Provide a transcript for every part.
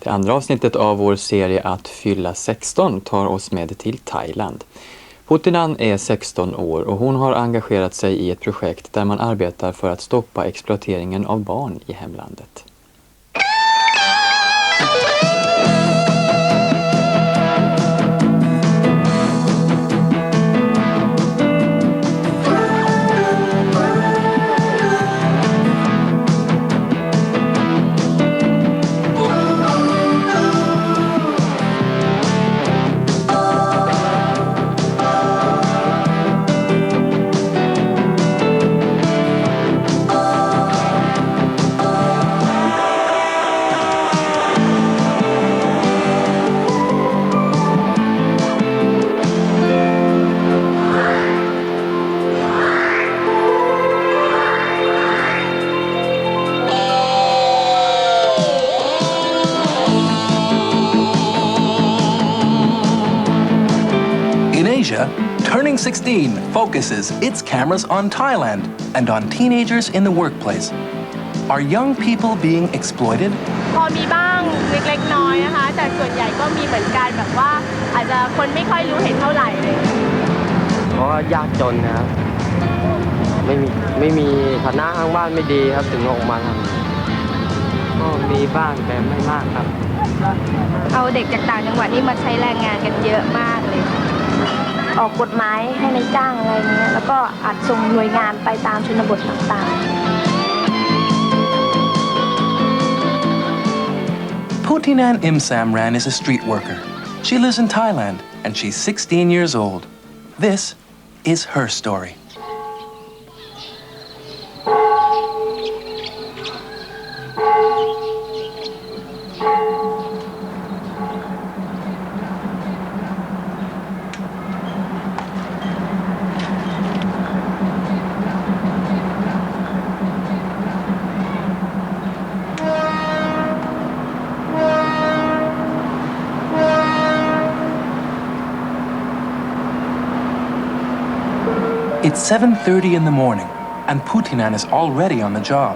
Det andra avsnittet av vår serie Att fylla 16 tar oss med till Thailand. Puttinan är 16 år och hon har engagerat sig i ett projekt där man arbetar för att stoppa exploateringen av barn i hemlandet. Turning 16 focuses its cameras on Thailand and on teenagers in the workplace. Are young people being exploited? พอมีบ้างเล็กๆน้อยนะคะแต่ส่วนใหญ่ก็มีเหมือนกันแบบว่าอาจจะคนไม่ค่อยรู้เห็นเท่าไหร่เลยเพราะยากจนนะครับไม่มีฐานะทางบ้านไม่ดีครับถึงออกมาทำก็มีบ้างแต่ไม่มากครับเอาเด็กจากต่างจังหวัดนี่มาใช้แรงงานกันเยอะมากเลยออกกฎหมายให้ในจ้างอะไรเงี้ยแล้วก็อาจส่งหน่วยงานไปตามชนบทต่างๆ Putinan Imsamran is a street worker. She lives in Thailand and she's 16 years old. This is her story. It's 7:30 in the morning, and Putinan is already on the job.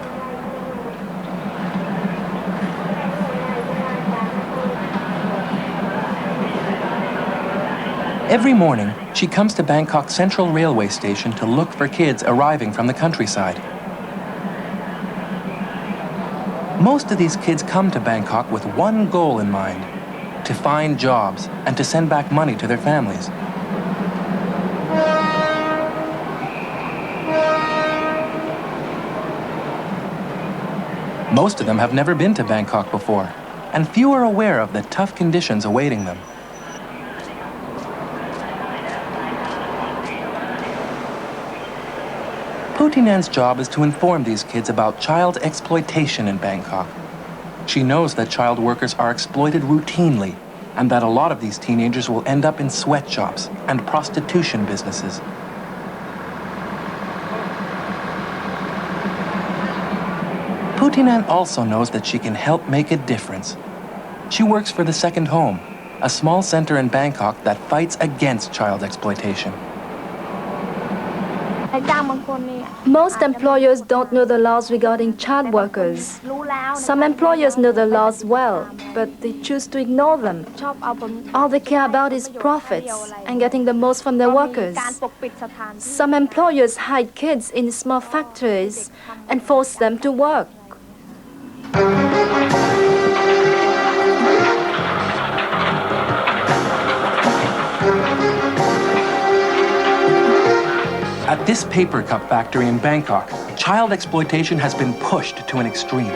Every morning, she comes to Bangkok Central Railway Station to look for kids arriving from the countryside. Most of these kids come to Bangkok with one goal in mind: to find jobs and to send back money to their families. Most of them have never been to Bangkok before, and few are aware of the tough conditions awaiting them. Putinan's job is to inform these kids about child exploitation in Bangkok. She knows that child workers are exploited routinely, and that a lot of these teenagers will end up in sweatshops and prostitution businesses. Putinan also knows that she can help make a difference. She works for the Second Home, a small center in Bangkok that fights against child exploitation. Most employers don't know the laws regarding child workers. Some employers know the laws well, but they choose to ignore them. All they care about is profits and getting the most from their workers. Some employers hide kids in small factories and force them to work. At this paper cup factory in Bangkok, child exploitation has been pushed to an extreme.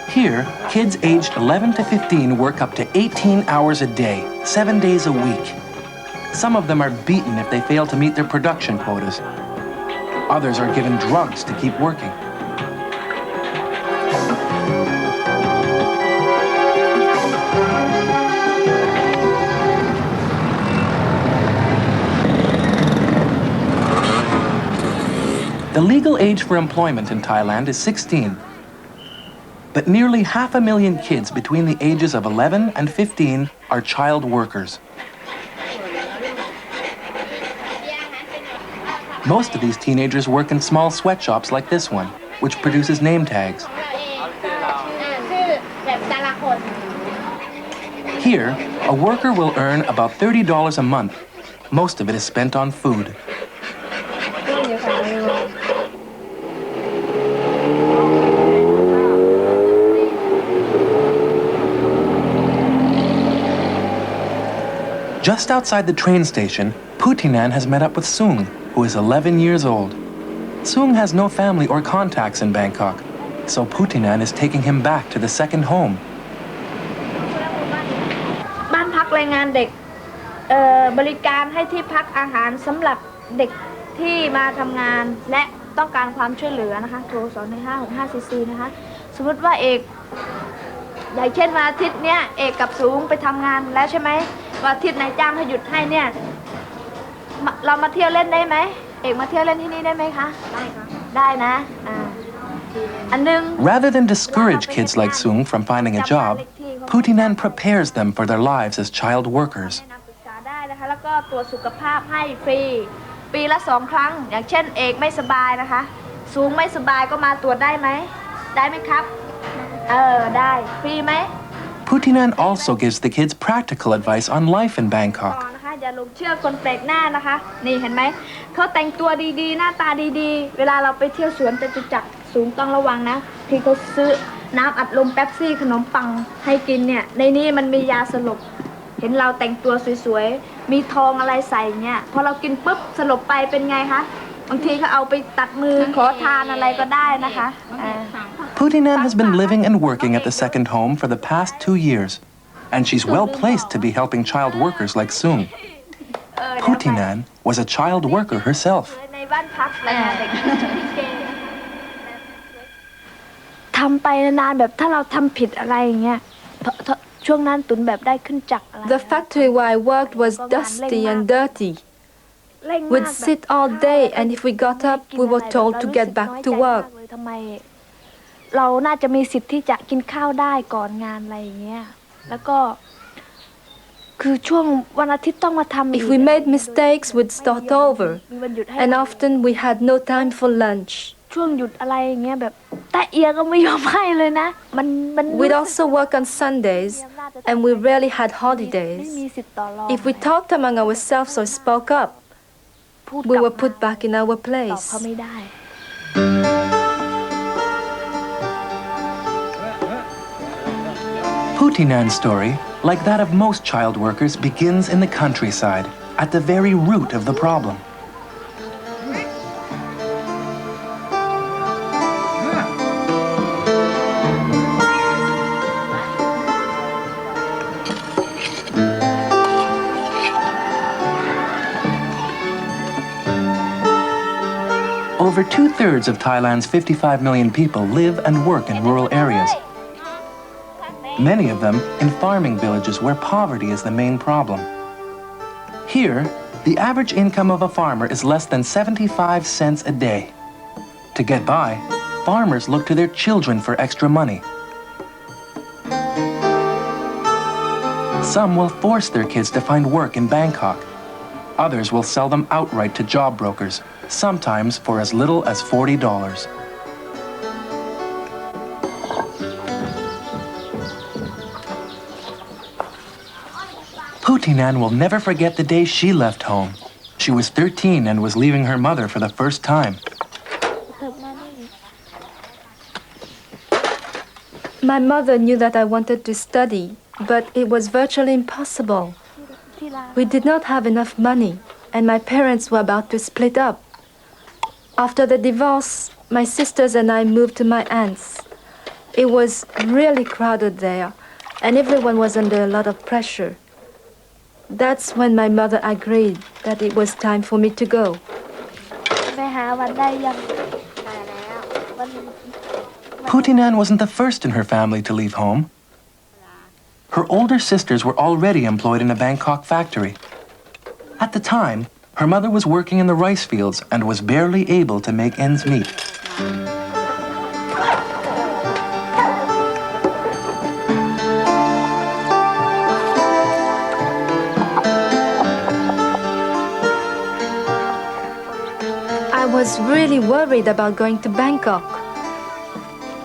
Here, kids aged 11 to 15 work up to 18 hours a day, 7 days a week. Some of them are beaten if they fail to meet their production quotas. Others are given drugs to keep working. The legal age for employment in Thailand is 16. But nearly 500,000 kids between the ages of 11 and 15 are child workers. Most of these teenagers work in small sweatshops like this one, which produces name tags. Here, a worker will earn about $30 a month. Most of it is spent on food. Just outside the train station, Putinan has met up with Sung, who is 11 years old. Sung has no family or contacts in Bangkok, so Putinan is taking him back to the second home. บ้านพักแรงงานเด็กบริการให้ที่พักอาหารสำหรับเด็กที่มาทำงานและต้องการความช่วยเหลือนะคะโทร21565 CC นะคะสมมติว่าเอกอย่างเช่นวันอาทิตย์เนี้ยเอกกับสูงไปทำงานแล้วใช่ไหมวันอาทิตย์นายจ้างให้หยุดให้เนี่ยเรามาเที่ยวเล่นได้ไหมเอกมาเที่ยวเล่นที่นี่ได้ไหมคะได้ค่ะได้นะอันนึง Rather than discourage kids like Sung from finding a job, Putinan prepares them for their lives as child workers. แนะนำปรึกษาได้นะคะแล้วก็ตรวจสุขภาพให้ฟรีปีละ2 ครั้งอย่างเช่นเอกไม่สบายนะคะสูงไม่สบายก็มาตรวจได้ไหมได้ไหมครับได้ฟรีไหม Putinan also gives the kids practical advice on life in Bangkok. นะคะอย่าหลงเชื่อคนแปลกหน้านะคะนี่เห็นไหมเขาแต่งตัวดีๆหน้าตาดีๆเวลาเราไปเที่ยวสวนจตุจักรสูงต้องระวังนะที่เขาซื้อน้ำอัดลมเป๊ปซี่ขนมปังให้กินเนี่ยในนี้มันมียาสลบเห็นเราแต่งตัวสวยๆมีทองอะไรใส่เนี่ยพอเรากินปุ๊บสลบไปเป็นไงคะบางทีเขาเอาไปตัดมือขอทานอะไรก็ได้นะคะ Putinan has been living and working at the second home for the past 2 years, and she's well placed to be helping child workers like Sung. Putinan was a child worker herself. ในบ้านพักแรงงานเด็กทำไปนานๆแบบถ้าเราทำผิดอะไรอย่างเงี้ยช่วงนั้นตุนแบบได้ขึ้นจักรอะไร The factory where I worked was dusty and dirty. We'd sit all day, and if we got up, we were told to get back to work. ทำไมเราน่าจะมีสิทธิ์ที่จะกินข้าวได้ก่อนงานอะไรอย่างเงี้ยแล้วก็คือช่วงวันอาทิตย์ต้องมาทำ If we made mistakes, we'd start over, and often we had no time for lunch. ช่วงหยุดอะไรอย่างเงี้ยแบบแต่เอียก็ไม่ยอมให้เลยนะมัน We'd also work on Sundays, and we rarely had ไม่ holidays. มีสิทธิ์ต่อรอง If we talked among ourselves or spoke up, พูด we กลับ were put back in our ตอบ place. เขาไม่ได้ Putinan's story, like that of most child workers, begins in the countryside, at the very root of the problem. Over 2/3 of Thailand's 55 million people live and work in rural areas. Many of them in farming villages where poverty is the main problem. Here, the average income of a farmer is less than 75 cents a day. To get by, farmers look to their children for extra money. Some will force their kids to find work in Bangkok. Others will sell them outright to job brokers, sometimes for as little as $40. Putinan will never forget the day she left home. She was 13 and was leaving her mother for the first time. My mother knew that I wanted to study, but it was virtually impossible. We did not have enough money, and my parents were about to split up. After the divorce, my sisters and I moved to my aunt's. It was really crowded there, and everyone was under a lot of pressure. That's when my mother agreed that it was time for me to go. ไปหาวันได้ยัง Putinan wasn't the first in her family to leave home. Her older sisters were already employed in a Bangkok factory. At the time, her mother was working in the rice fields and was barely able to make ends meet. I was really worried about going to Bangkok.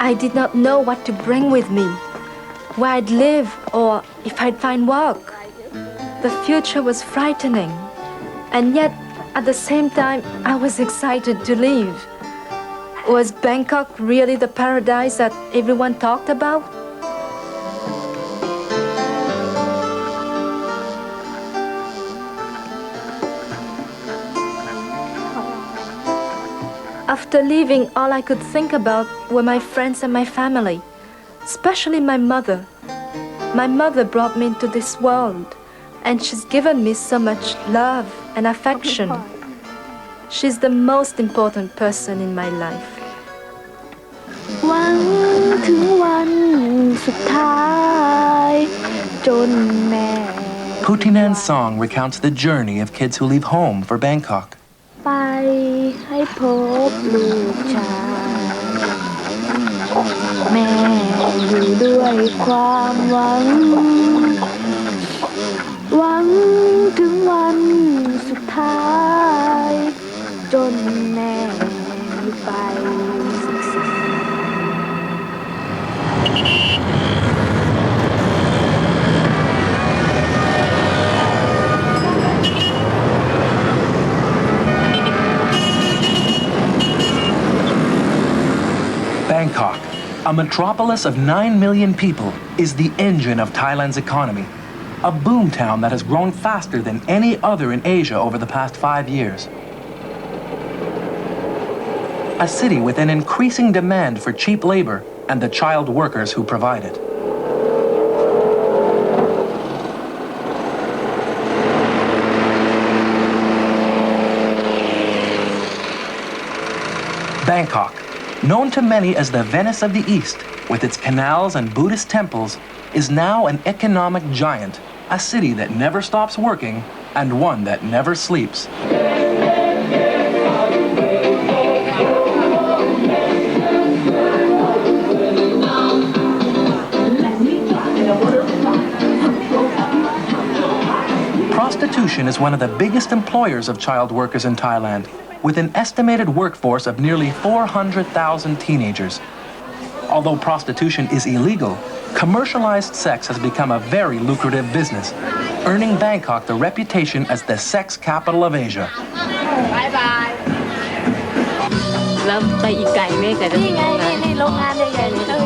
I did not know what to bring with me, where I'd live, or if I'd find work. The future was frightening, and yet at the same time I was excited to leave. Was Bangkok really the paradise that everyone talked about? After leaving, all I could think about were my friends and my family, especially my mother. My mother brought me into this world, and she's given me so much love and affection. She's the most important person in my life. หวังถึงวันสุดท้ายจนแม่ Putinan's song recounts the journey of kids who leave home for Bangkok. ไปให้พบลูกชายแม่อยู่ด้วยความหวังหวังถึงวันสุดท้ายจนแม่ไปศึกษา Bangkok, a metropolis of 9 million people, is the engine of Thailand's economy, a boomtown that has grown faster than any other in Asia over the past 5 years. A city with an increasing demand for cheap labor and the child workers who provide it. Bangkok, known to many as the Venice of the East, with its canals and Buddhist temples, is now an economic giant, a city that never stops working and one that never sleeps. Prostitution is one of the biggest employers of child workers in Thailand, with an estimated workforce of nearly 400,000 teenagers. Although prostitution is illegal, commercialized sex has become a very lucrative business, earning Bangkok the reputation as the sex capital of Asia.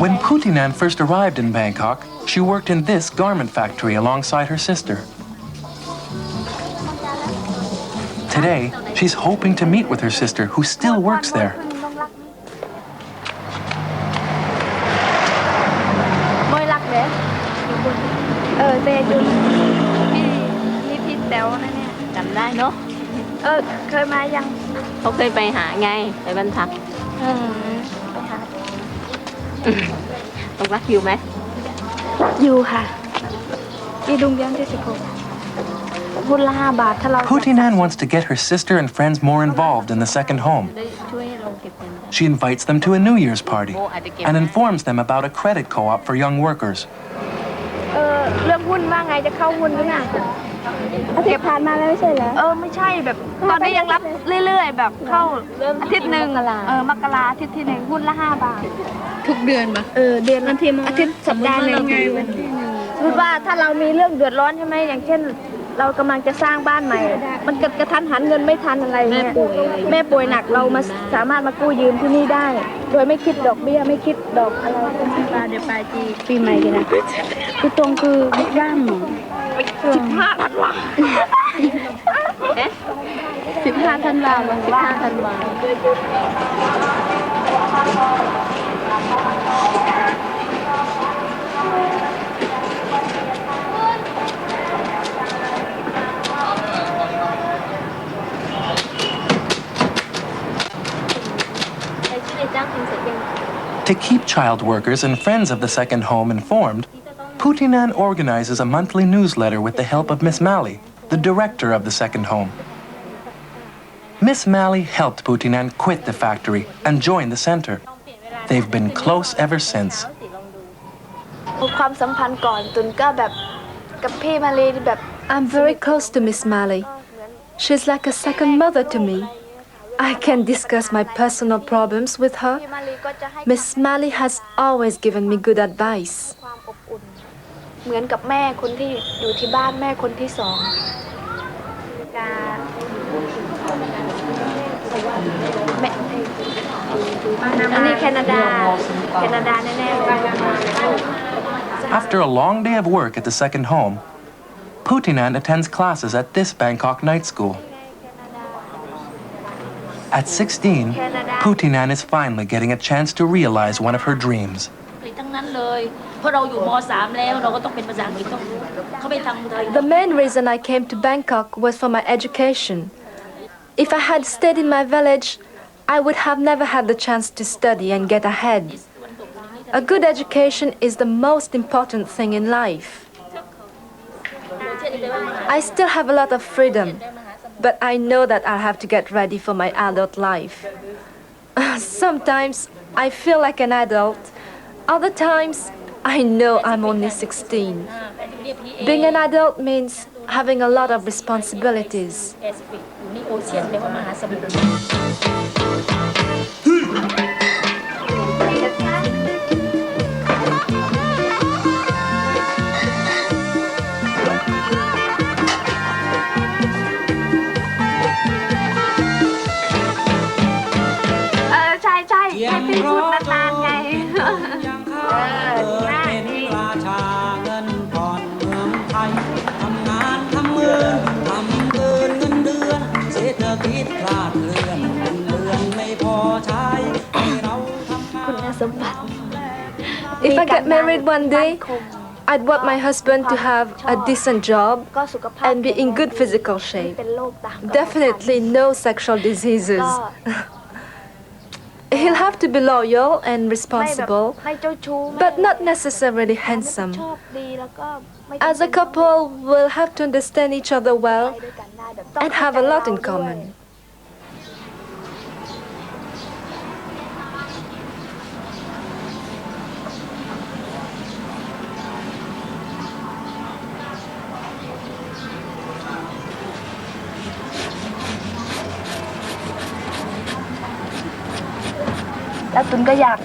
When Putinan first arrived in Bangkok, she worked in this garment factory alongside her sister. Today, she's hoping to meet with her sister, who still works there. มวยรักเด้เตยดูนี่พี่แต๋วนะเนี่ย จำได้เนาะ เคยมายัง เขาเคยไปหาไงไปบรรทัด ไปหา ต้องรักอยู่ไหม อยู่ค่ะอีดุงยังที่16 หุ้นละ5 บาทถ้าเรา Putinan wants to get her sister and friends more involved in the second home. ช่วยให้เราเก็บเงิน She invites them to a New Year's party and informs them about a credit co-op for young workers. เรื่องหุ้นว่าไงจะเข้าหุ้นหรือไงเก็บผ่านมาแล้วไม่ใช่เหรอไม่ใช่แบบตอนนี้ยังรับเรื่อยๆแบบเข้าอาทิตย์หนึ่งมกราอาทิตย์ที่1หุ้นละ5 บาท ทุกเดือนปะ เดือนอาทิตย์สัปดาห์หนึ่งสมมติว่าถ้าเรามีเรื่องเดือดร้อนใช่ไหมอย่างเช่นเรากำลังจะสร้างบ้านใหม่มันกระทันหันเงินไม่ทันอะไรเงี้ยแม่ป่วยหนักเรามาสามารถมากู้ยืมที่นี่ได้ โดยไม่คิดดอกเบี้ยไม่คิดดอกอะไรเดี๋ยวไปปีใหม่กันนะคือตรงคือร่าง15 ธันวา15 ธันวาวัน15 ธันวาTo keep child workers and friends of the second home informed, Putinan organizes a monthly newsletter with the help of Miss Mali, the director of the second home. Miss Mali helped Putinan quit the factory and join the center. They've been close ever since. ความสัมพันธ์ก่อนตุนก็แบบกับพี่มาลีแบบ I'm very close to Miss Mali. She's like a second mother to me. I can discuss my personal problems with her. พี่มาลีก็จะให้ Miss Mali has always given me good advice. ความอบอุ่น เหมือนกับแม่คนที่อยู่ที่บ้านแม่คนที่สองอันนี้แคนาดาแน่ๆเลย After a long day of work at the second home, Putinan attends classes at this Bangkok night school. At 16, Putinan is finally getting a chance to realize one of her dreams. ทั้งนั้นเลยเพราะเราอยู่ม.3 แล้วเราก็ต้องเป็นภาษาอังกฤษต้องเขาไปทางไทย The main reason I came to Bangkok was for my education. If I had stayed in my village, I would have never had the chance to study and get ahead. A good education is the most important thing in life. I still have a lot of freedom, but I know that I'll have to get ready for my adult life. Sometimes I feel like an adult. Other times, I know I'm only 16. Being an adult means having a lot of responsibilities. นี่โอเชียนแปลว่ามหาสมุทร ใช่ให้พี่พูดนานๆไงนี่ ราชาเงินผ่อนเมืองไทยทำงานทำเงินทำเกินเงินเดือนเศรษฐกิจคลาดเคลื่อนเงินเดือนไม่พอใช้ให้เราทำงาน คุณสมบัติ If I get married one day, I'd want my husband to have a decent job ก็สุขภาพ and be in good physical ไม่ shape. เป็นโรคตาม Definitely no sexual diseases. ก็ He'll have to be loyal and ไม่แบบ responsible, ไม่เจ้าชู้ but not necessarily handsome. ชอบดีแล้วก็ไม่ As a couple, we'll have to understand each other well ไปด้วยกันได้แบบต้อง and have a lot in common. แล้วตุนก็อยาก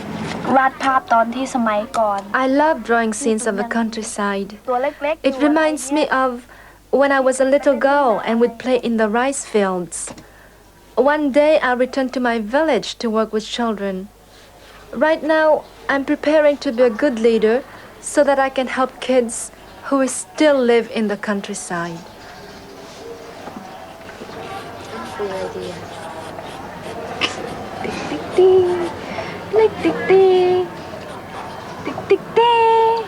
วาดภาพตอนที่สมัยก่อน I love drawing scenes of the countryside. ตัวเล็กๆ It reminds me of when I was a little girl and would play in the rice fields. One day I'll return to my village to work with children. Right now, I'm preparing to be a good leader so that I can help kids who still live in the countryside. ติ๊กติ๊กเล็กติ๊กติ๊กติ๊กติ๊กติ๊ก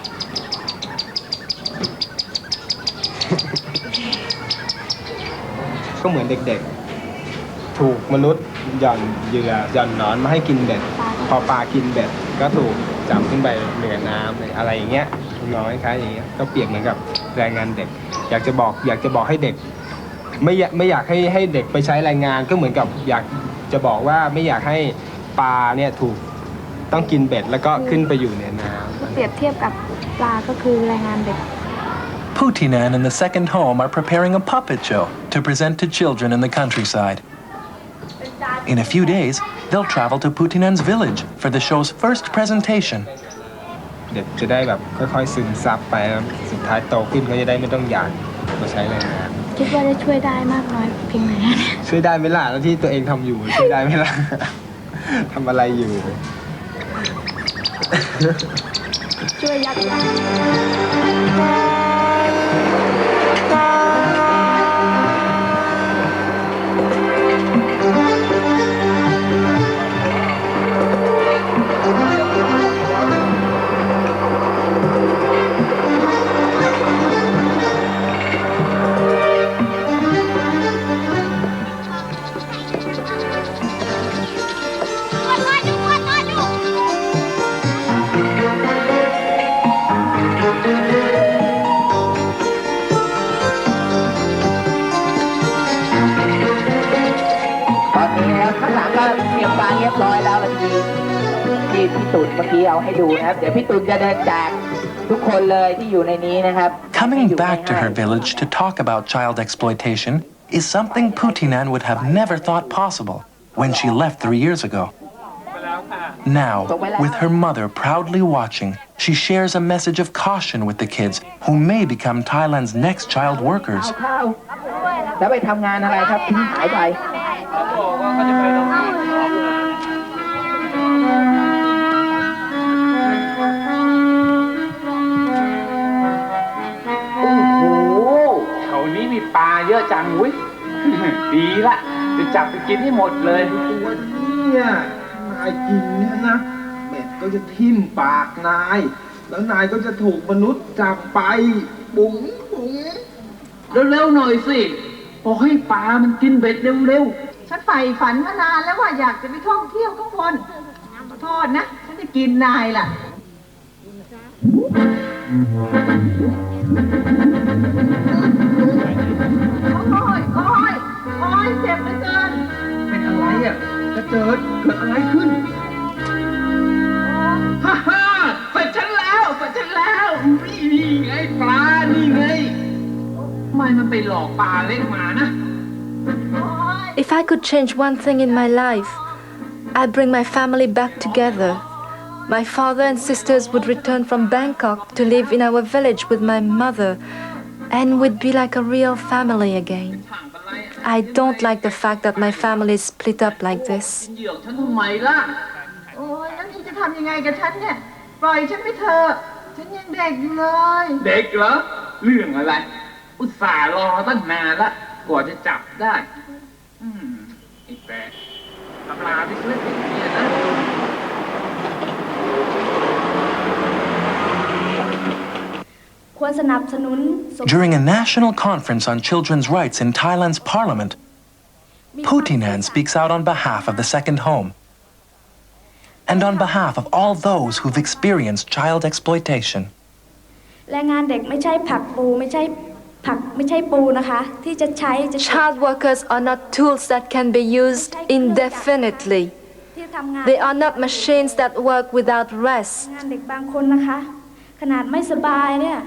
ก็เหมือนเด็กๆ ถูกมนุษย์หย่อนเหยื่อหย่อนหนอนมาให้กินเบ็ดพอปลากินเบ็ดก็ถูกจับขึ้นไปเหนือน้ำอะไรอย่างเงี้ยน้อยคล้ายอย่างเงี้ยก็เปรียบเหมือนกับแรงงานเด็กอยากจะบอกให้เด็กไม่อยากให้เด็กไปใช้แรงงานก็เหมือนกับอยากจะบอกว่าไม่อยากให้ปลาเนี่ยถูกต้องกินเบ็ดแล้วก็ขึ้นไปอยู่เหนือน้ำ เปรียบเทียบกับปลาก็คือแรงงานเด็ก Putinan and the second home are preparing a puppet show to present to children in the countryside. In a few days, they'll travel to Putinan's village for the show's first presentation. เด็กจะได้แบบค่อยๆซึมซับไปแล้วสุดท้ายโตขึ้นเขาจะได้ไม่ต้องอยากมาใช้แรงงาน คิดว่าจะช่วยได้มากน้อยเพียงไหนเนี่ย ช่วยได้ไหมล่ะแล้วที่ตัวเองทำอยู่ช่วยได้ไหมล่ะ ทำอะไรอยู่ ช่วยยักษ์ ตอนนี้นะครับข้างหลังก็เตรียมการเรียบร้อยแล้วที่พี่ตุ่นเมื่อกี้เอาให้ดูนะครับเดี๋ยวพี่ตุ่นจะเดินจากทุกคนเลยที่อยู่ในนี้นะครับ Coming back to her village to talk about child exploitation is something Putinan would have never thought possible when she left 3 years ago. Now, with her mother proudly watching, she shares a message of caution with the kids who may become Thailand's next child workers. แล้วไปทำงานอะไรครับทิ้งหายไปโอ้โหแถวนี้มีปลาเยอะจังอุ้ย ดีละจะจับไปกินให้หมดเลยเนี่ยนายกินเนี่ยนะเบ็ดก็จะทิ่มปากนายแล้วนายก็จะถูกมนุษย์จับไปบุ๋งบุ๋งเร็วๆหน่อยสิบอกให้ปลามันกินเบ็ดเร็วๆ ฉันใฝ่ฝันมานานแล้วว่าอยากจะไปท่องเที่ยวข้างบนขอโทษนะฉันจะกินนายล่ะโอ้ยเจ็บเหลือเกินเป็นอะไรอ่ะจะเกิดอะไรขึ้นฮ่าฮ่าเสร็จฉันแล้วนี่ไงปลานี่ไงทำไมมันไปหลอกปลาเล็กมานะ If I could change one thing in my life, I'd bring my family back together. My father and sisters would return from Bangkok to live in our village with my mother, and we'd be like a real family again. I don't like the fact that my family is split up like this. เหยี่ยวฉันทำไมล่ะโอ้ยแล้วนี่จะทำยังไงกับฉันเนี่ยปล่อยฉันไปเถอะฉันยังเด็กอยู่เลยเด็กเหรอเรื่องอะไรอุตส่าห์รอตั้งนานละกว่าจะจับได้ไอ้แปะตำราที่ช่วยติดเนี่ยนะ During a national conference on children's rights in Thailand's parliament, Putinan speaks out on behalf of the second home and on behalf of all those who've experienced child exploitation. แรงงานเด็กไม่ใช่ผักปูไม่ใช่ปูนะคะที่จะใช้ Child workers are not tools that can be used indefinitely. They are not machines that work without rest. งานเด็กบางคนนะคะขนาดไม่สบายเนี่ย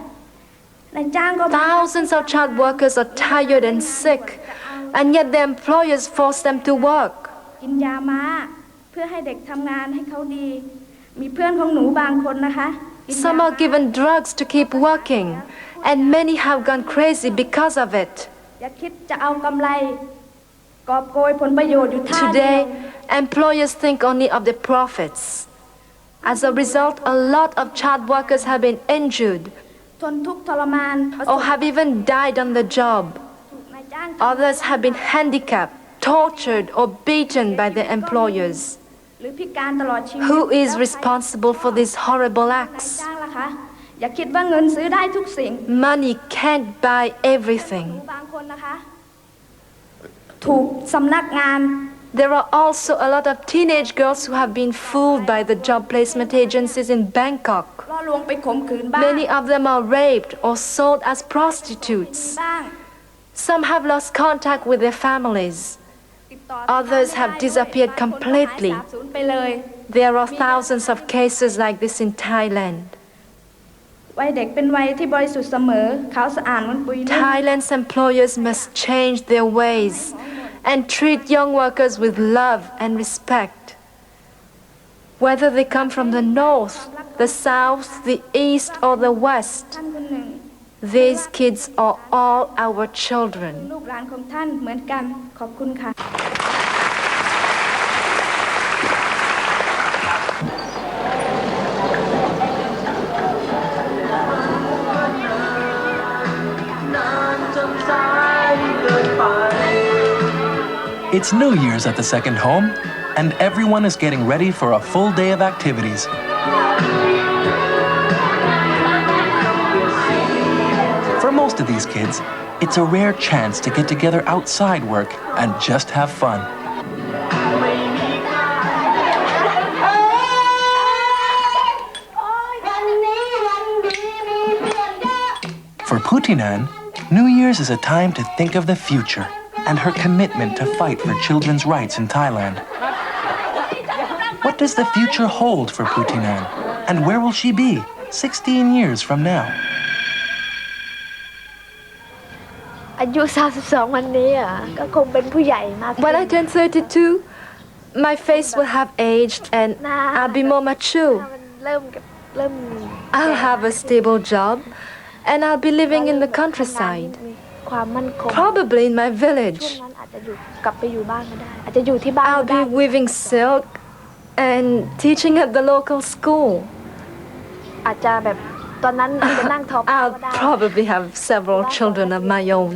Thousands of child workers are tired and sick, and yet their employers force them to work. กินยาม้าเพื่อให้เด็กทำงานให้เขาดีมีเพื่อนของหนูบางคนนะคะ Some are given drugs to keep working, and many have gone crazy because of it. อย่าคิดจะเอากำไรกอบโกยผลประโยชน์อยู่ท่าเดียว Today, employers think only of the profits. As a result, a lot of child workers have been injured or have even died on the job. Others have been handicapped, tortured, or beaten by their employers. Who is responsible for these horrible acts? Money can't buy everything. There are also a lot of teenage girls who have been fooled by the job placement agencies in Bangkok. Many of them are raped or sold as prostitutes. Some have lost contact with their families. Others have disappeared completely. There are thousands of cases like this in Thailand. Thailand's employers must change their ways and treat young workers with love and respect. Whether they come from the north, the south, the east, or the west, these kids are all our children. It's New Year's at the second home, and everyone is getting ready for a full day of activities. For most of these kids, it's a rare chance to get together outside work and just have fun. For Putinan, New Year's is a time to think of the future and her commitment to fight for children's rights in Thailand. What does the future hold for Putinan, and where will she be 16 years from now? อายุ32วันนี้ก็คงเป็นผู้ใหญ่มาก When I turn 32, My face will have aged and I'll be more mature. เริ่ม I'll have a stable job and I'll be living in the countryside. ความมั่นคง Probably in my ช่วง village. นั้นอาจจะกลับไปอยู่บ้านก็ได้อาจจะอยู่ที่บ้าน I'll ก็ได้ be weaving silk and teaching at the local school. อาจจะแบบตอนนั้นอาจจะนั่งทอผ้า I'll ก็ได้ probably have several children of my own.